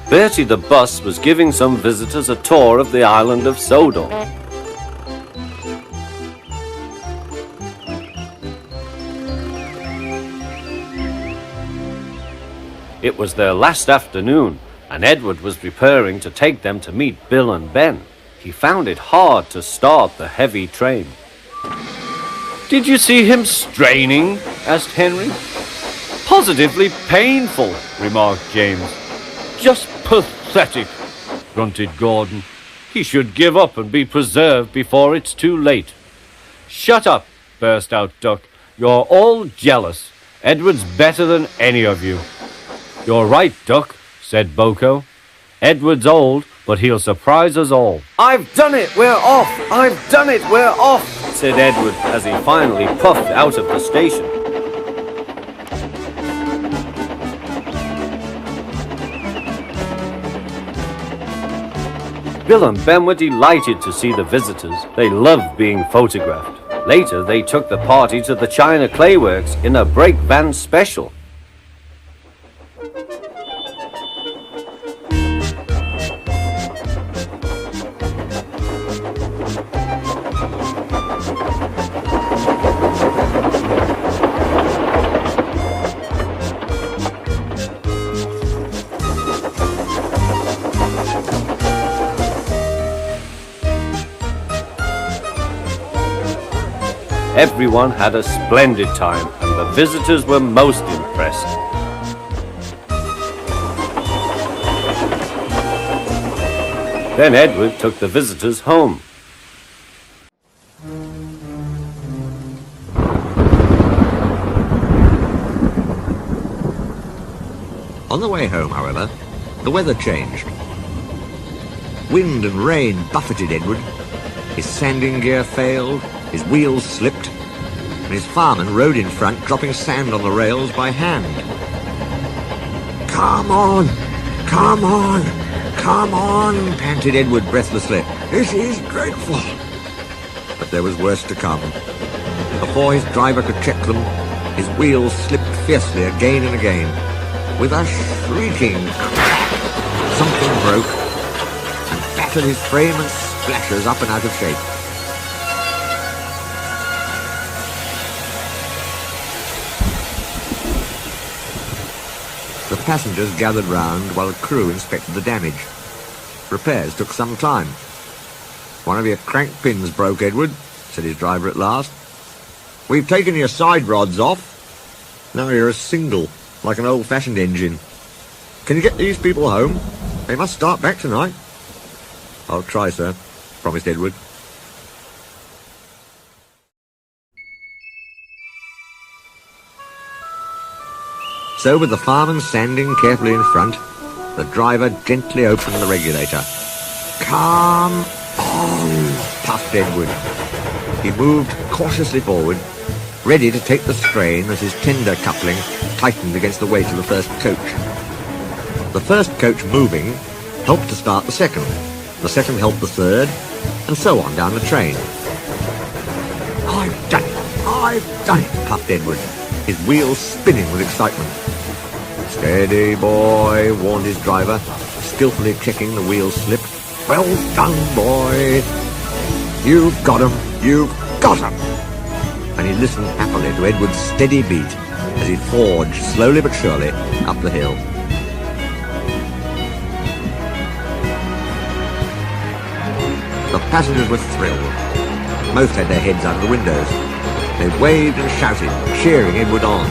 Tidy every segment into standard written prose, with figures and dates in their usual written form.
Bertie the bus was giving some visitors a tour of the island of Sodor. It was their last afternoon, and Edward was preparing to take them to meet Bill and Ben. He found it hard to start the heavy train. "Did you see him straining?" asked Henry. "Positively painful," remarked James. "Just pathetic," grunted Gordon. "He should give up and be preserved before it's too late." "Shut up," burst out Duck. "You're all jealous. Edward's better than any of you." "You're right, Duck," said Boko. "Edward's old, but he'll surprise us all." "I've done it, we're off! I've done it, we're off!" said Edward as he finally puffed out of the station. Bill and Ben were delighted to see the visitors. They loved being photographed. Later, they took the party to the China Clay Works in a brake van special. Everyone had a splendid time, and the visitors were most impressed. Then Edward took the visitors home. On the way home, however, the weather changed. Wind and rain buffeted Edward. His sanding gear failed, his wheels slipped, and his fireman rode in front, dropping sand on the rails by hand. "Come on! Come on! Come on!" panted Edward breathlessly. "This is dreadful!" But there was worse to come. Before his driver could check them, his wheels slipped fiercely again and again. With a shrieking crack, something broke and battered his frame and splashes up and out of shape. The passengers gathered round while the crew inspected the damage. Repairs took some time. "One of your crank pins broke, Edward," said his driver at last. "We've taken your side rods off. Now you're a single, like an old-fashioned engine. Can you get these people home? They must start back tonight." "I'll try, sir," promised Edward. So, with the fireman standing carefully in front, the driver gently opened the regulator. "Come on," puffed Edward. He moved cautiously forward, ready to take the strain as his tender coupling tightened against the weight of the first coach. The first coach moving helped to start the second second helped the third, and so on down the train. "I've done it! I've done it!" puffed Edward, his wheels spinning with excitement. "Steady, boy," warned his driver, skillfully checking the wheel slip. "Well done, boy! You've got 'em! You've got 'em!" And he listened happily to Edward's steady beat as he forged slowly but surely up the hill. The passengers were thrilled. Most had their heads out of the windows. They waved and shouted, cheering Edward on.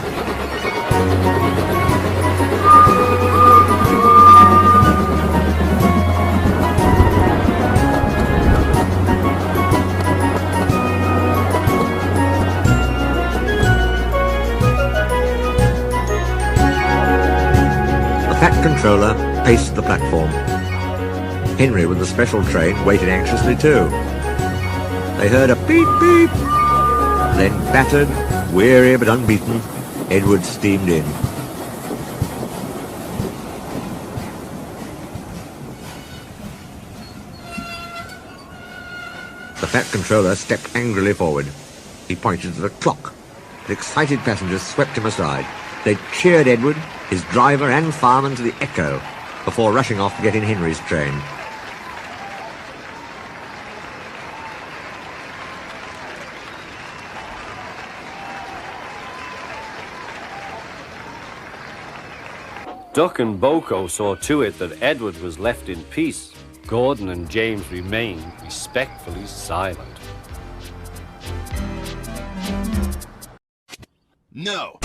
The Fat Controller paced the platform. Henry, with the special train, waited anxiously too. They heard a beep beep. Then, battered, weary but unbeaten, Edward steamed in. The Fat Controller stepped angrily forward. He pointed to the clock. The excited passengers swept him aside. They cheered Edward, his driver and fireman to the echo. before rushing off to get in Henry's train. Duck and Boko saw to it that Edward was left in peace. Gordon and James remained respectfully silent. No,